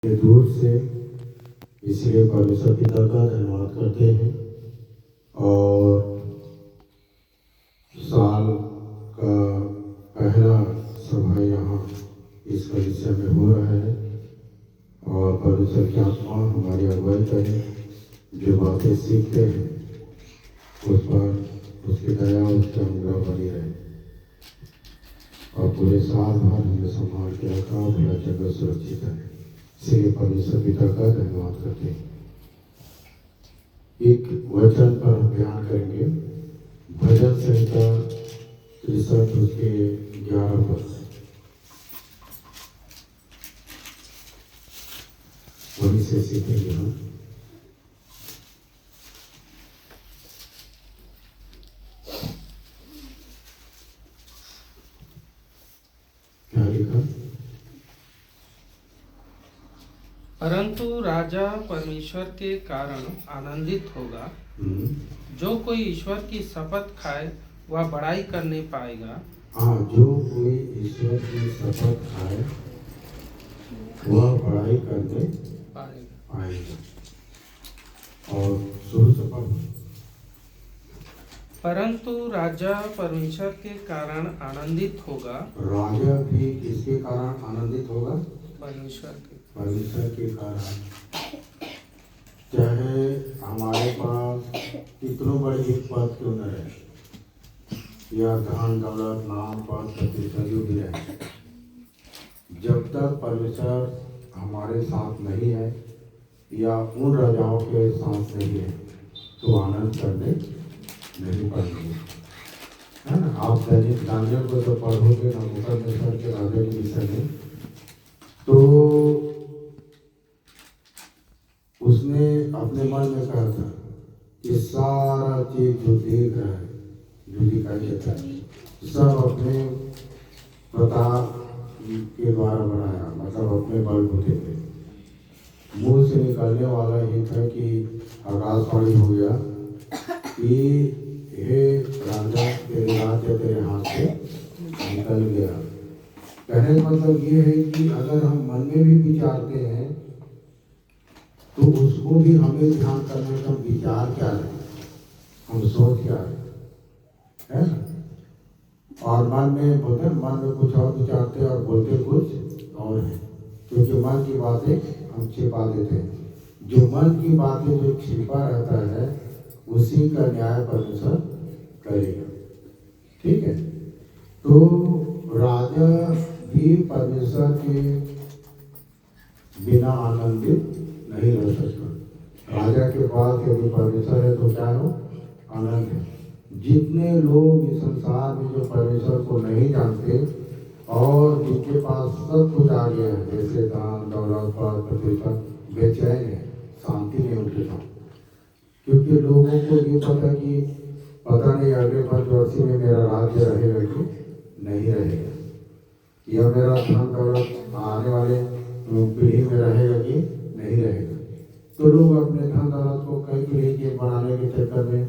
दूर से, इसलिए परमेश्वर पिता का धन्यवाद करते हैं। और साल का पहला सभा यहाँ इस कलीसिया में हो रहा है और परमेश्वर की आत्मा हमारी अगुवाई करे। जो बातें सीखते हैं उस पर उसकी दया उसके अनुग्रह बनी रहे और पूरे साल भर हमें संभाल के रखा, भला जगह सुरक्षित है। इसलिए परमेश्वर पिता का धन्यवाद करते हैं। एक वचन पर हम ध्यान करेंगे, भजन संहिता 63 उसके 11 पद, वहीं से सीखेंगे हम। क्या लिखा? परंतु राजा परमेश्वर के कारण आनंदित होगा। जो कोई ईश्वर की शपथ खाए वह बड़ाई करने पाएगा। हाँ, जो कोई ईश्वर की शपथ खाए वह बड़ाई करने पाएगा। और शुरू से पढ़ो। परंतु राजा परमेश्वर के कारण आनंदित होगा। राजा भी किसके कारण आनंदित होगा? परमेश्वर के कारण। चाहे हमारे पास कितनों बड़े भी पद क्यों न रहे, या धन दौलत नाम पद प्रतिष्ठा जो भी रहे, जब तक परमेश्वर हमारे साथ नहीं है या उन राजाओं के साथ नहीं है तो आनंद करने नहीं पाएंगे, है ना। आप दैनिक दानियल को तो पढ़ोगे नबूकदनेस्सर के राजा के विषय में, तो उसने अपने मन में कहा था कि सारा चीज जो देख रहा है, जो दिखाई देता है, सब अपने प्रताप के द्वारा बनाया, मतलब अपने बल बुद्धि पे। मुंह से निकलने वाला ये था कि आकाशवाणी हो गया कि हे राजा, तेरे राज्य तेरे हाथ से निकल गया। कहने का मतलब ये है कि अगर हम मन में भी विचारते हैं तो उसको भी हमें ध्यान करने का विचार क्या है, हम सोच क्या है ना। और मन में बोलते हैं, मन में कुछ और विचारते और बोलते कुछ और है, क्योंकि मन की बातें हम छिपा देते हैं। जो मन की बातें जो छिपा रहता है उसी का न्याय परमेश्वर करेगा, ठीक है। तो राजा भी परमेश्वर के बिना आनंदित नहीं रह सकता। राजा के पास यदि परमेश्वर है तो क्या हो? आनंद है। जितने लोग इस संसार में जो परमेश्वर को नहीं जानते और जिनके पास सब कुछ आ गया है, जैसे दान दौलत पद प्रतिष्ठा, बेचैन है, शांति नहीं उनके साथ, क्योंकि लोगों को ये पता कि पता नहीं अगले 5 वर्ष में मेरा राज्य रहेगा कि नहीं रहेगा, या मेरा धन दौलत आने वाले पीढ़ी में रहेगा कि नहीं रहेगा। तो लोग अपने धन दौलत को कई पीढ़ी के बनाने के चक्कर में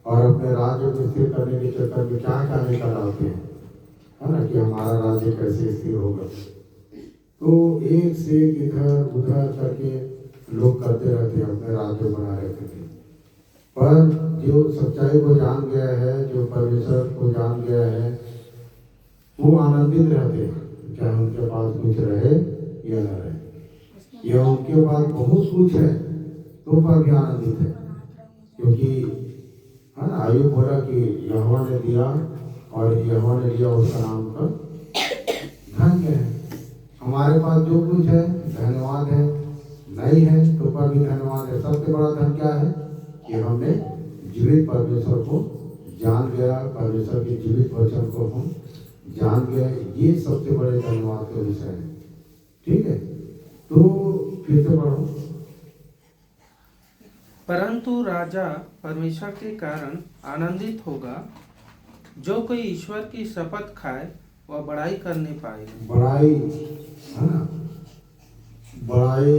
और अपने राज्य को स्थिर करने के चक्कर में क्या क्या निकल आते हैं, है ना, कि हमारा राज्य कैसे स्थिर होगा। तो एक से एक इधर उधर करके लोग करते रहते हैं, अपने राज्य बना रहते थे। पर जो सच्चाई को जान गया है, जो परमेश्वर को जान गया है, वो आनंदित रहते हैं, चाहे उनके पास कुछ रहे या न रहे, या उनके पास बहुत कुछ है तो पर भी आनंदित है, क्योंकि है ना, आयु बोला कि यहोवा ने दिया और यहोवा ने लिया, उसका नाम का धन्य है। हमारे पास जो कुछ है धन्यवाद है, नहीं है तो पर भी धन्यवाद है। सबसे बड़ा धन क्या है कि हमने जीवित परमेश्वर को जान गया, परमेश्वर के जीवित वचन को हम जान गए, ये सबसे बड़े धन्यवाद का विषय है, ठीक है। तो फिर से पढ़ो। परंतु राजा परमेश्वर के कारण आनंदित होगा। जो कोई ईश्वर की शपथ खाए वह बड़ाई करने पाएगा। बड़ाई, है ना, बड़ाई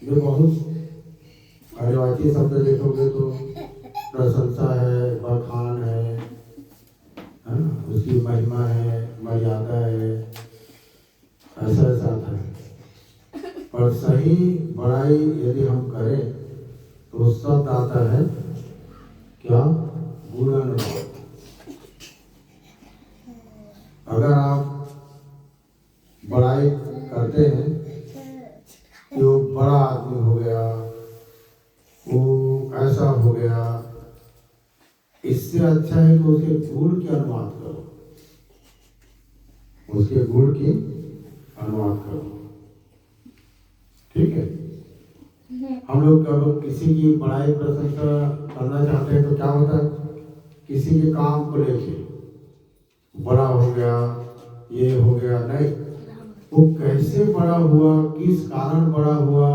में बहुत अर्वाची शब्द देखोगे तो प्रशंसा है, बखान है ना, उसकी महिमा है, मर्यादा है, ऐसा ऐसा आता है। पर सही बड़ाई यदि हम करें तो शब्द आता है क्या? गुणानुवाद। अगर आप बड़ाई करते हैं कि वो बड़ा आदमी हो गया, वो ऐसा हो गया, इससे अच्छा है कि उसके गुण की अनुवाद करो, उसके गुण की अनुवाद करो। ठीक है। हम लोग कब किसी की बड़ाई प्रशंसा करना चाहते हैं तो क्या होता है? किसी के काम को लेके बड़ा हो गया, ये हो गया, नहीं, वो कैसे बड़ा हुआ, किस कारण बड़ा हुआ,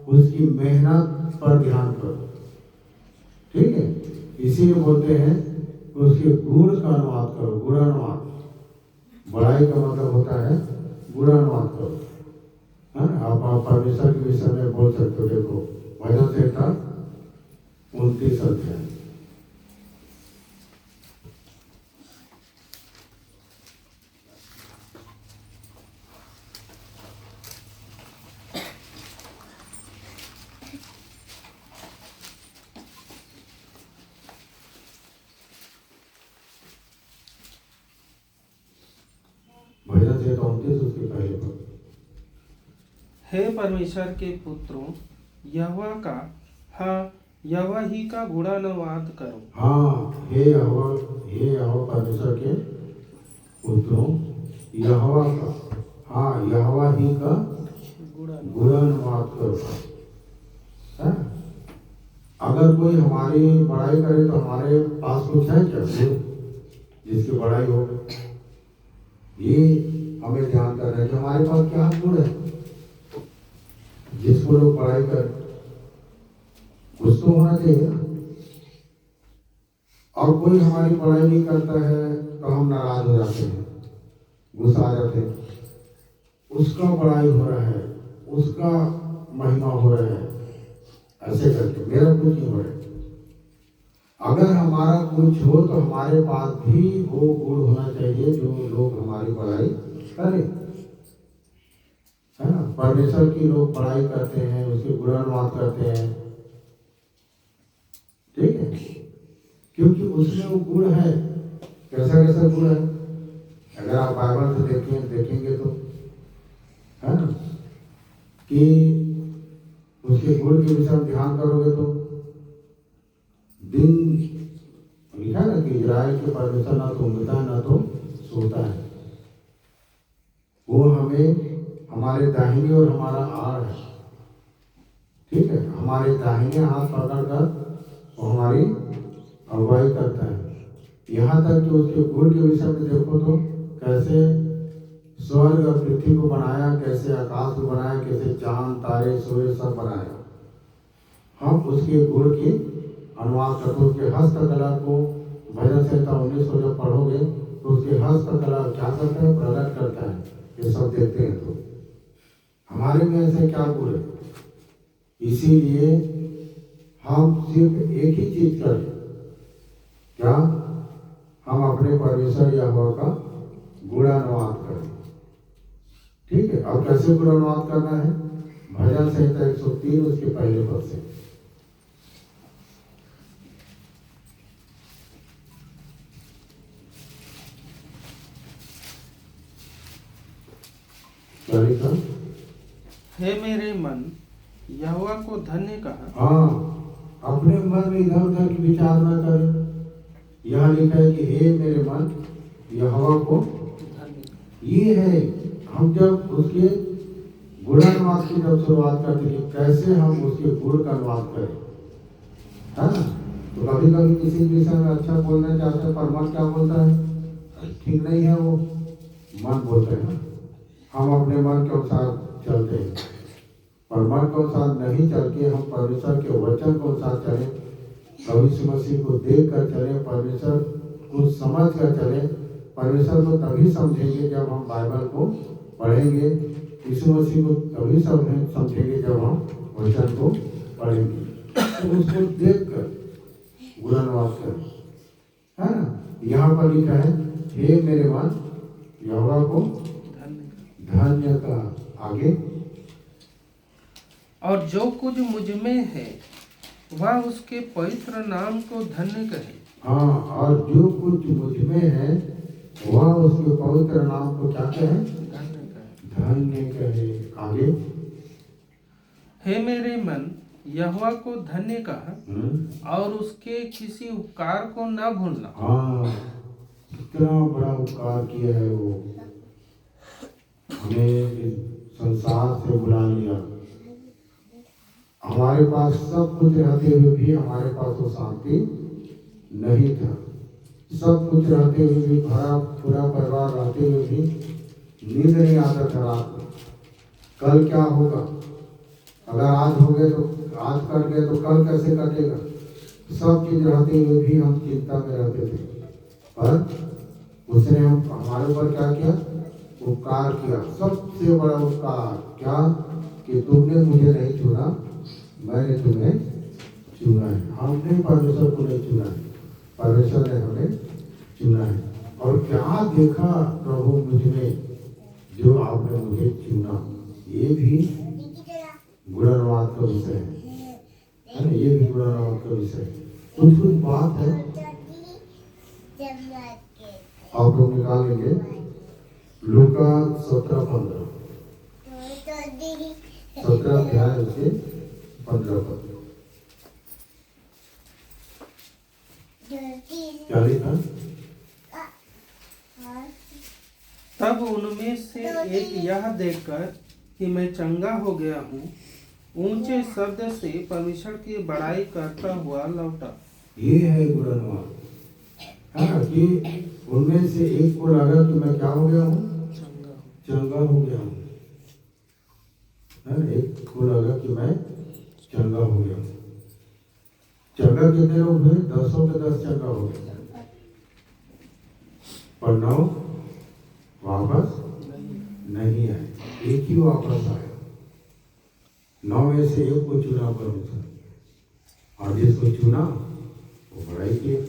उसकी मेहनत पर ध्यान करो। ठीक है। इसीलिए बोलते हैं उसके गुण का अनुवाद करो, गुणानुवाद। बड़ाई का मतलब होता है गुणानुवाद करो। है ना? आप परमेश्वर के विषय में बोल सकते हो। देखो भजन संहिता 29 अध्याय। भजन संहिता 29 उसके पहले पर। हे परमेश्वर के पुत्रों, यहोवा का, हाँ, यहोवा ही का गुणानुवाद करो। हाँ, हे यहोवा परमेश्वर के पुत्रों, यहोवा का, हाँ, यहोवा ही का गुणानुवाद करो। है? अगर कोई हमारी बड़ाई करे तो हमारे पास कुछ है क्या जिसकी बड़ाई हो? ये हमें ध्यान करना है कि हमारे पास क्या गुण है जिसको लोग बड़ाई कर, कुछ तो होना चाहिए। और कोई हमारी बड़ाई नहीं करता है तो हम नाराज हो जाते हैं, गुस्सा आ जाते हैं। उसका बड़ाई हो रहा है, उसका महिमा हो रहा है, ऐसे करके मेरा कुछ नहीं हो रहा है। अगर हमारा कुछ हो तो हमारे पास भी वो गुण होना चाहिए जो लोग हमारी बड़ाई करें। है ना? परमेश्वर की लोग बड़ाई करते हैं, उसके गुणानुवाद करते हैं। ठीक है। क्योंकि उसमें वो गुण है। कैसा कैसा गुण है? अगर आप बाइबल से देखेंगे तो, है ना, कि उसके गुण के विषय में ध्यान करोगे तो दिन लिखा ना कि इजराइल के परमेश्वर ना तो ऊँघता है ना तो सोता है। वो हमें हमारे दाहिने और हमारा आड़ है। ठीक है। हमारे दाहिने हाथ पकड़कर वो हमारी अगुवाई करता है। यहाँ तक कि उसके गुण के विषय में देखो तो कैसे स्वर्ग और पृथ्वी को बनाया, कैसे आकाश को बनाया, कैसे चांद तारे सूर्य सब बनाया। हम उसके गुण की अनुवाद करते, उसके हस्तकला को, भजन संहिता 19 को जब पढ़ोगे तो उसके हस्तकला क्या करता है? प्रकट करता है। ये सब देखते हैं तो हमारे में ऐसे क्या गुण है? इसीलिए हम सिर्फ एक ही चीज करें, क्या? हम अपने परमेश्वर यहोवा का गुणानुवाद करें। ठीक है। अब कैसे गुणानुवाद करना है? भजन संहिता 103 उसके पहले पद से। क्या लिखा? हे मेरे मन, यहोवा को धन्य कहा। हाँ, अपने मन में इधर उधर की विचार न करें। यह लिखा है कि हे मेरे मन, यहोवा को धन्य। ये है हम जब उसके गुणानुवाद की जब शुरुआत करते हैं, कैसे हम उसके गुण का अनुवाद करें। है ना? तो कभी कभी किसी विषय में अच्छा बोलना चाहते हैं पर मन क्या बोलता है? ठीक नहीं है, वो मन बोलते हैं। हम अपने मन के अनुसार चलते हैं, पर मन के अनुसार नहीं चल के हम परमेश्वर के वचन के अनुसार चलें, प्रभु यीशु मसीह को देख कर चलें, परमेश्वर को समझ कर चलें। परमेश्वर को तभी समझेंगे जब हम बाइबल को पढ़ेंगे, यीशु मसीह को तभी समझेंगे जब हम वचन को पढ़ेंगे। तो उसको देख कर गुणानुवाद करें। है ना? यहाँ पर लिखा है हे मेरे मन, यहोवा को धन्य का। आगे और जो कुछ मुझ में है वह उसके पवित्र नाम को धन्य कहे। हाँ, और जो कुछ मुझ में है वह उसके पवित्र नाम को क्या कहे? धन्य कहे। धन्य कहे। आगे, हे मेरे मन, यहोवा को धन्य कह और उसके किसी उपकार को न भूलना। हाँ, कितना बड़ा उपकार किया है वो, हमें इस संसार से बुला लिया। हमारे पास सब कुछ रहते हुए भी हमारे पास वो शांति नहीं था। सब कुछ रहते हुए भी, भरा पूरा परिवार रहते हुए भी नींद नहीं आता था रात में। कल क्या होगा? अगर आज हो गए तो आज कट गए तो कल कैसे कटेगा? सब चीज रहते हुए भी हम चिंता में रहते थे। पर उसने हमारे ऊपर क्या किया? उपकार किया। सबसे बड़ा उपकार क्या? कि तुमने मुझे नहीं चुना, मैंने तुम्हें चुना है। हमने परमेश्वर को नहीं चुना है, परमेश्वर ने हमें चुना है। और क्या देखा प्रभु मुझ में, जो आपने मुझे चुना। ये भी गुणवाद का विषय है ना? ये भी गुणवाद का विषय है। कुछ बात है आप लोग निकाल लेंगे। लूका 17:15, 17 अध्याय उसके 15 पद। क्या लिखा? तब उनमें से एक यह देखकर कि मैं चंगा हो गया हूँ, ऊंचे शब्द से परमेश्वर की बड़ाई करता हुआ लौटा। ये है गुणवाद, हाँ, कि उनमें से एक को लगा कि मैं क्या हो गया हूँ? चंगा हो गया हूँ। एक को लगा कि मैं चंगा हो गया हूँ। चंगा कितने लोग हुए? 10 के 10 चंगा हो गए, पर 9 वापस नहीं आए। एक ही वापस आया। 9 में से एक को चुना परमेश्वर, और जिसको चुना वो बड़ाई किया,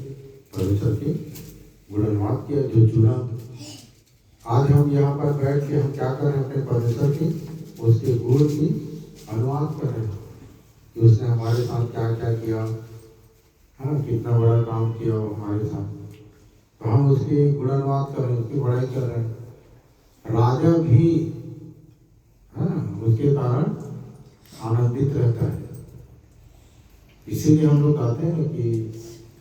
परमेश्वर की गुणवाद किया जो चुना। आज हम यहाँ पर बैठ के हम क्या कर रहे हैं? अपने परमेश्वर की, उसके गुण की अनुवाद कर रहे हैं कि उसने हमारे साथ क्या क्या किया, हाँ, कितना बड़ा काम किया हमारे साथ। तो हम उसकी गुणानुवाद कर रहे हैं, उसकी बड़ाई कर रहे हैं। राजा भी, हाँ, उसके कारण आनंदित रहता है। इसीलिए हम लोग कहते हैं कि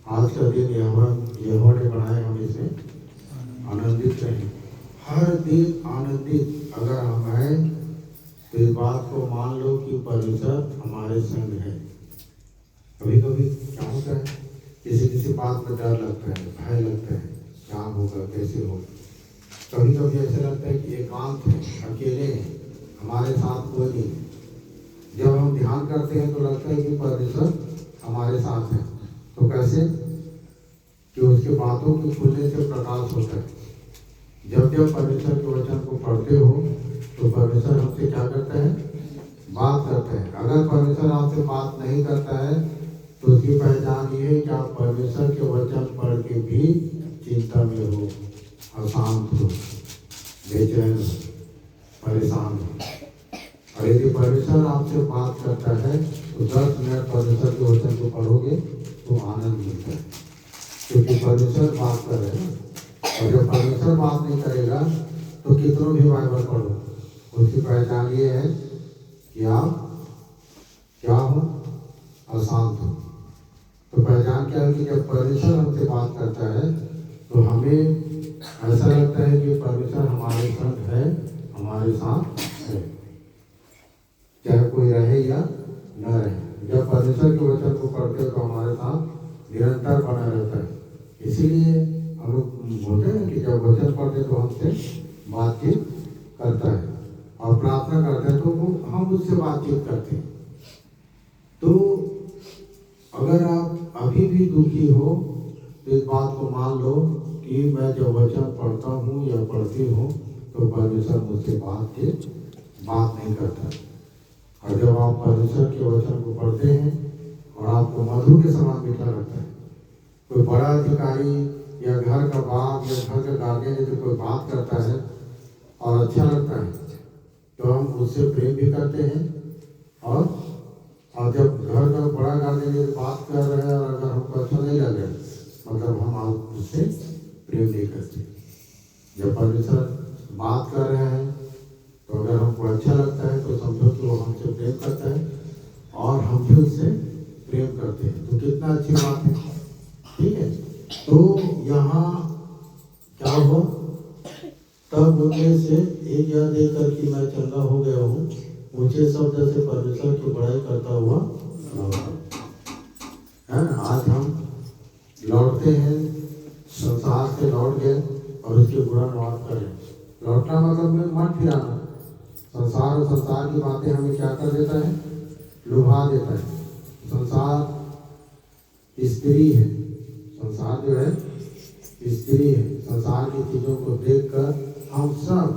आज का दिन यहोवा ने बनाया, हम इसमें आनंदित रहें। हर दिन आनंदित अगर हम हैं तो इस बात को मान लो कि परमेश्वर हमारे संग है। कभी कभी क्या होता है, किसी बात में डर लगता है, भय लगता है, क्या होगा, कैसे होगा। कभी कभी ऐसा लगता है कि एकांत है, अकेले हैं, हमारे साथ कोई नहीं। जब हम ध्यान करते हैं तो लगता है कि परमेश्वर हमारे साथ है। तो कैसे? कि उसके बातों के खुलने से प्रकाश होता है। जब जब परमेश्वर के वचन को पढ़ते हो तो परमेश्वर हमसे क्या करता है? बात करता है। अगर परमेश्वर आपसे बात नहीं करता है तो उसकी पहचान ये है कि आप परमेश्वर के वचन पढ़ के भी चिंता में हो, अशांत हो, बेचैन हो, परेशान हो। और यदि परमेश्वर आपसे बात करता है तो 10 मिनट परमेश्वर के वचन को पढ़ोगे तो आनंद मिलता है, क्योंकि परमेश्वर बात कर रहे हैं। और जब परमेश्वर बात नहीं करेगा तो कितनों भी बाइबल पढ़ो, उसकी पहचान ये है कि आप क्या हो? अशांत हो। तो पहचान क्या है कि जब परमेश्वर हमसे बात करता है तो हमें ऐसा लगता है कि परमेश्वर हमारे साथ है, हमारे साथ है, चाहे कोई रहे या न रहे। जब परमेश्वर के वचन को पढ़ते हैं तो हमारे साथ निरंतर बना रहता है। इसीलिए हम लोग बोलते हैं कि जब वचन पढ़ते तो हमसे बातचीत करता है, और प्रार्थना करते हैं तो वो हम उससे बातचीत करते हैं। तो अगर आप अभी भी दुखी हो तो इस बात को मान लो कि मैं जब वचन पढ़ता हूँ या पढ़ती हूँ तो परमेश्वर मुझसे बात नहीं करता। और जब आप परमेश्वर के वचन को पढ़ते हैं और आपको मधु के समान मीठा लगता है, कोई बड़ा अधिकारी या घर का बाप या घर का गार्जियन यदि कोई बात करता है और अच्छा लगता है तो हम उससे प्रेम भी करते हैं और और जब घर का बड़ा करने की बात कर रहे हैं और अगर हमको अच्छा नहीं लगे मतलब हम आप उससे प्रेम नहीं करते। जब परमेश्वर बात कर रहे हैं तो अगर हमको अच्छा लगता है तो समझो कि वो हमसे प्रेम करता है और हम भी उससे प्रेम करते हैं, तो कितना अच्छी बात है। ठीक है, तो यहाँ क्या हुआ, तब उनमें से एक यह देखकर कि मैं चंगा हो गया हूँ ऊंचे शब्द से परमेश्वर की बड़ाई करता हुआ लौटा। है ना, आज हम लौटते हैं, संसार से लौट गए और उसके गुणगान करें। लौटना मतलब में मन फिराना। संसार और संसार की बातें हमें क्या कर देता है, लुभा देता है। संसार स्त्री है, संसार जो है स्त्री है। संसार की चीजों को देखकर हम सब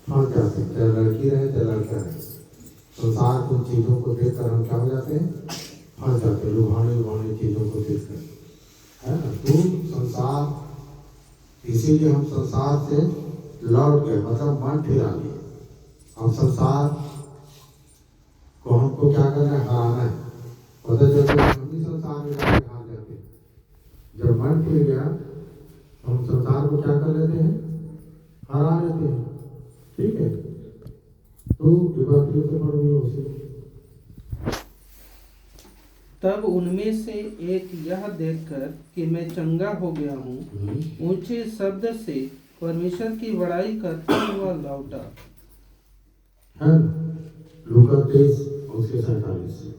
फंस जाते हैं, चाहे लड़की रहे चाहे लड़का रहे। संसार की चीजों को देखकर हम क्या हो जाते हैं, फंस जाते हैं, लुभाने चीजों को देखकर, है ना। तो संसार, इसीलिए हम संसार से लौट गए, मतलब मन फिरा लिए। हम संसार को हमको क्या करना है, हराना है। पता चलता है हम भी संसार में जाके हार जाते हैं। जब मन फिर गया हम संसार को क्या कर लेते हैं, हरा लेते हैं। ठीक है, तो एक बार फिर से पढ़ो उसे। तब उनमें से एक यह देखकर कि मैं चंगा हो गया हूँ ऊंचे शब्द से परमेश्वर की बड़ाई करता हुआ लौटा। है लूका 23:47।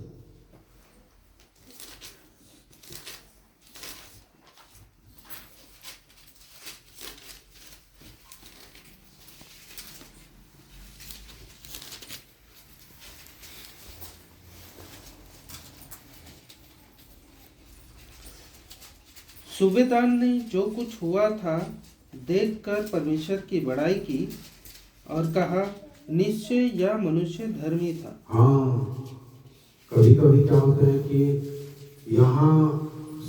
सूबेदार ने जो कुछ हुआ था देखकर परमेश्वर की बड़ाई की और कहा, निश्चय यह मनुष्य धर्मी था। हाँ, कभी कभी क्या होता है कि यहाँ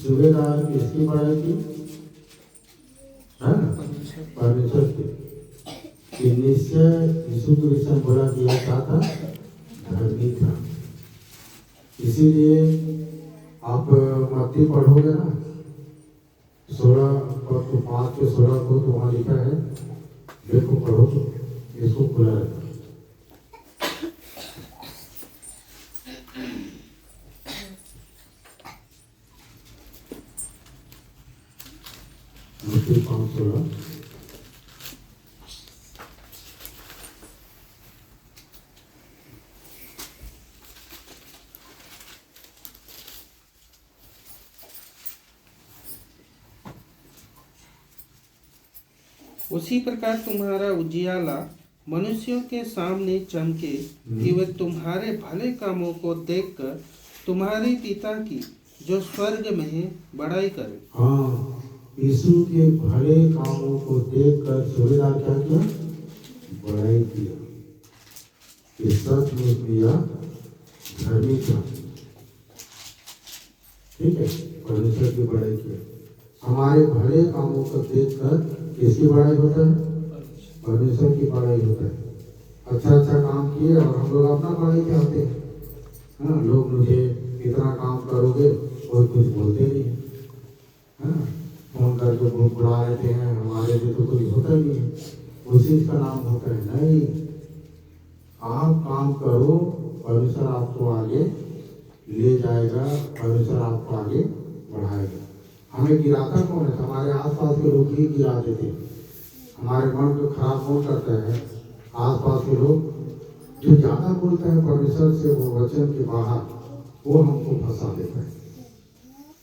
सूबेदार किसकी बड़ाई की, है ना, परमेश्वर की। निश्चय यीशु के विषय में बोला कि यह क्या था, धर्मी था। इसीलिए आप मत्ती पढ़ोगे ना 16:5-16 को, तो वहाँ लिखा है, देखो पढ़ो, इसको खुला रहता। मत्ती 5:16। उसी प्रकार तुम्हारा उजियाला मनुष्यों के सामने चमके कि वे तुम्हारे भले कामों को देखकर तुम्हारे पिता की जो स्वर्ग में है बड़ाई करे। हाँ, यीशु के भले कामों को देखकर सूबेदार क्या किया, बड़ाई किया कि सच में यह धर्मी था। ठीक है, परमेश्वर की बड़ाई किया। हमारे भले कामों को देखकर किसकी बड़ाई होता है, परमेश्वर की बड़ाई होता है। अच्छा काम किए और हम लोग अपना बड़ाई चाहते हैं। हाँ, लोग मुझे इतना काम करोगे, कोई कुछ बोलते नहीं है। हाँ, फोन करके बुला लेते हैं, हमारे लिए तो कुछ होता ही नहीं है, उसी का नाम होता है। नहीं, आप काम करो, परमेश्वर आपको आगे ले जाएगा, परमेश्वर आपको आगे बढ़ाएगा। हमें गिराता कौन है, हमारे आसपास के लोग ही गिरा देते। हमारे मन को खराब कौन करता है, आसपास के लोग जो ज़्यादा बोलते हैं परमेश्वर से, वो वचन के बाहर, वो हमको फंसा देता है।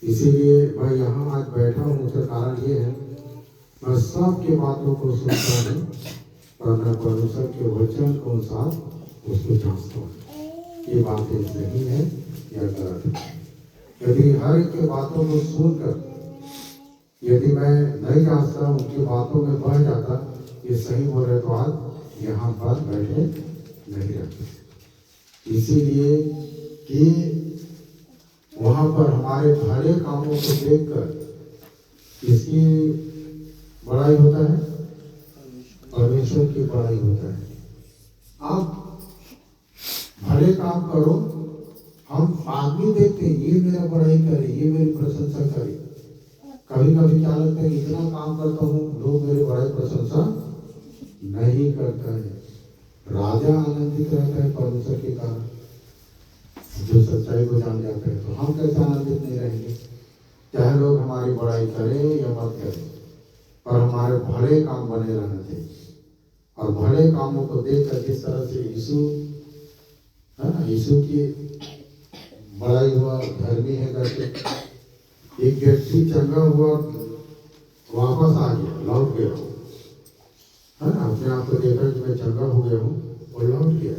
इसीलिए मैं यहाँ आज बैठा हूँ, उसका कारण ये है, मैं सबके बातों को सुनता हूँ और मैं परमेश्वर के वचन के अनुसार उसको जांचता हूँ, ये बातें सही है या गलत है। यदि हर एक के बातों को सुनकर यदि मैं नहीं जांचता, उनकी बातों में बढ़ जाता, ये सही बोल रहे, तो आज यहाँ पर बैठे नहीं रहते। इसीलिए कि वहाँ पर हमारे भले कामों को देखकर किसकी बड़ाई होता है, परमेश्वर की बड़ाई होता है। आप भले काम करो हम आदमी देखते हैं, ये मेरा बड़ाई करे, ये मेरी प्रशंसा करे। कभी कभी क्या लगता है, इतना काम करता हूँ, लोग मेरी बड़ाई प्रशंसा नहीं करता है। राजा आनंदित रहता है परमेश्वर के कारण, जो सच्चाई को जान जाते हैं। तो हम कैसे आनंदित नहीं रहेंगे? चाहे लोग हमारी बड़ाई करें या मत करें, पर हमारे भले काम बने रहना चाहिए। और भले कामों को देखकर जिस तरह से यीशु है ना, यीशु की बड़ाई हुआ, धर्मी है करके एक व्यक्ति चंगा हुआ, वापस आ गया, लौट गया, है ना, अपने आप को देखा कि मैं चंगा हो गया हूँ, और लौट गया,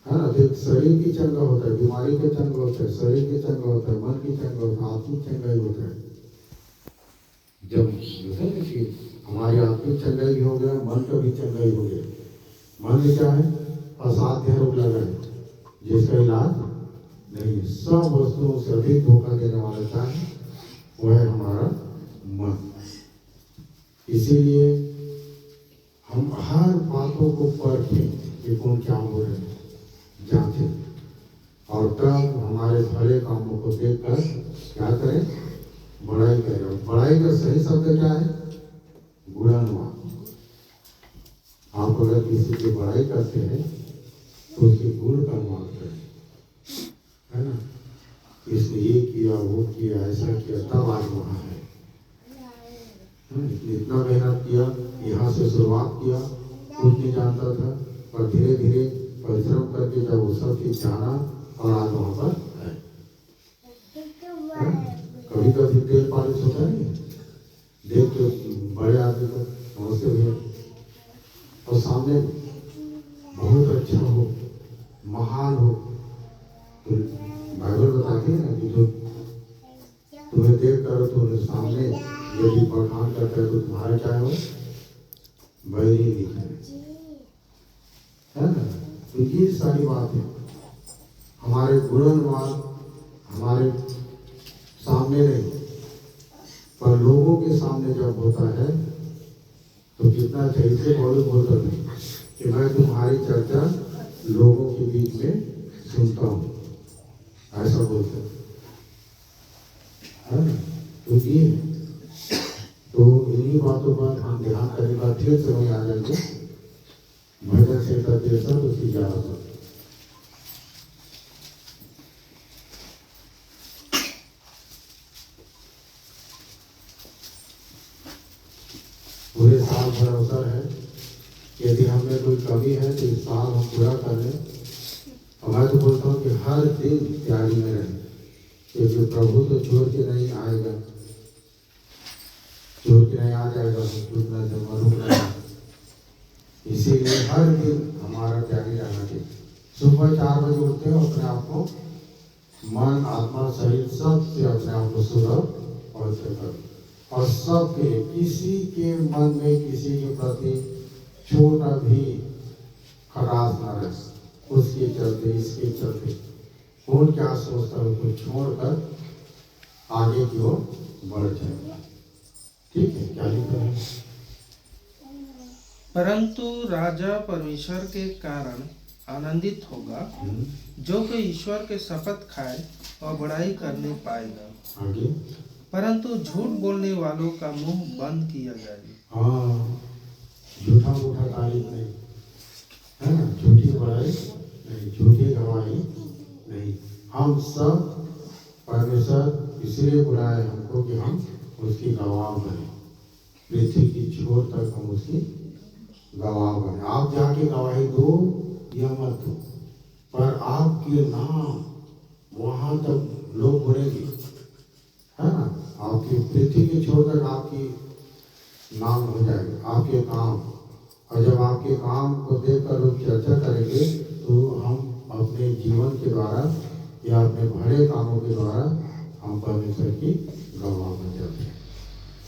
है ना। तो शरीर की चंगा होता है, बीमारी का चंगा होता है, शरीर की चंगा होता है, मन की चंगा होता है, आत्मिक चंगा ही होता है। जब कि हमारी आत्मिक चंगाई भी हो गया, मन का भी चंगाई हो गया। मन में क्या है? असाध्य रोग लगा है, जिसका इलाज नहीं है। सब वस्तुओं से अधिक धोखा देने वाला क्या है? वो है हमारा मन। इसीलिए हम हर बातों को परखें कि कौन क्या हो रहे हैं, जांचें, और तब हमारे भले कामों को देखकर क्या करें? बड़ाई करें। बड़ाई का सही शब्द क्या है? गुणानुवाद। आप अगर किसी की बड़ाई करते हैं तो उसके गुण का अनुवाद करें, है ना। इसने ये किया, वो किया, ऐसा किया, तब आज वहाँ है। इतना मेहनत किया, यहाँ से शुरुआत किया, कुछ नहीं जानता था, पर धीरे धीरे परिश्रम करके जब वो सब चीज जाना, और आज वहाँ पर है। कभी कभी तेल पालिश होता है, देख के बड़े आदमी को नमस्ते भैया, और सामने बहुत अच्छा हो, महान हो, तो बाइबल बताती है ना कि जो तुम्हें देख कर तुम्हें सामने यदि बखान करता है तो तुम्हारा क्या हो? बैरी लिखा है ना। तो ये सारी बात है, हमारे गुणानुवाद हमारे सामने नहीं, पर लोगों के सामने जब होता है तो कितना चाहिए से बोलता नहीं कि मैं तुम्हारी चर्चा लोगों के बीच में सुनता हूँ, ऐसा बोलते है ना। तो ये तो इन्हीं बातों पर हम ध्यान करने का फिर से वहीं आ जाएंगे। भजन से तक उसकी ग्यारह पूरे साल भर अवसर है, यदि हमें कोई कमी है तो इस साल हम पूरा कर लें। और मैं तो बोलता हूँ कि हर दिन तैयारी में रहें, क्योंकि प्रभु तो छोड़ के नहीं आएगा, छोड़ के नहीं आ जाएगा, रुकना जब रुकना। इसीलिए हर दिन हमारा तैयारी रहना चाहिए। सुबह 4 बजे उठते हो, अपने आप को मन, आत्मा, शरीर सब से अपने आप को शुद्ध और पवित्र करो, और सबके किसी के मन में किसी के प्रति छोटा भी खटास न रहे, उसके चलते इसके चलते कौन क्या सोचता है उसको छोड़कर आगे की ओर बढ़ जाए। ठीक है, क्या लिखा है? परंतु राजा परमेश्वर के कारण आनंदित होगा, जो कि ईश्वर के शपथ खाए और बड़ाई करने पाएगा। आगे, परंतु झूठ बोलने वालों का मुंह बंद किया जाएगा। हाँ, झूठा मूठा तारीफ नहीं, है ना, झूठी बड़ाई नहीं, झूठी गवाही नहीं। हम सब परमेश्वर इसलिए बुलाए हमको कि हम उसकी गवाह बने, पृथ्वी की छोर तक हम उसकी गवाह बने। आप जाके गवाही दो या मत दो, पर आपके नाम वहां तक लोग बोलेंगे, है ना। आपकी पृथ्वी के छोर तक आपकी नाम हो जाएगा, आपके काम। और जब आपके काम को देखकर लोग चर्चा करेंगे तो हम अपने जीवन के द्वारा या अपने भले कामों के द्वारा हम परमेश्वर की गवाह बन जाते हैं।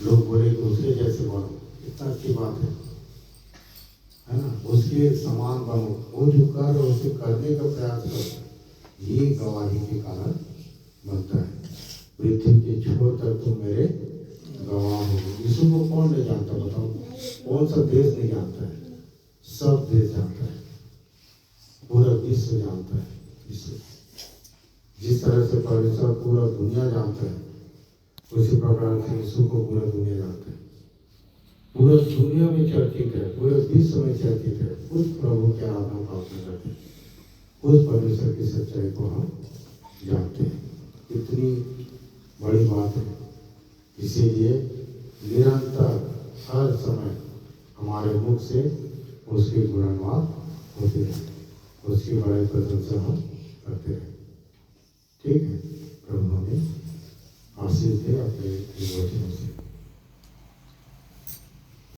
लोग बोलेंगे उसके जैसे बनो, इतना अच्छी बात है ना, उसके समान बनो, वो जो कर रहे उसे करने का प्रयास करो, ये गवाही के कारण बनता है। पृथ्वी के छोर तक तुम मेरे गवाह हो। यीशु को कौन नहीं जानता बताओ? कौन सा देश नहीं जानता है? सब देश जानता है, पूरा विश्व जानता है। विश्व जिस तरह से परमेश्वर पूरा दुनिया जानता है, उसी प्रकार से यीशु को पूरा दुनिया जानता है, पूरा दुनिया में चर्चित है, पूरे विश्व में चर्चित है। उस प्रभु की आराधना प्रार्थना करते हैं, उस परमेश्वर की सच्चाई को हम जानते हैं। इतनी बड़ी बात है, इसीलिए निरंतर हर समय हमारे मुख से उसकी गुणगान होती रहे, उसकी बड़ाई प्रशंसा हम करते रहे। ठीक है, प्रभु हमें आशीष दे अपने वचनों से।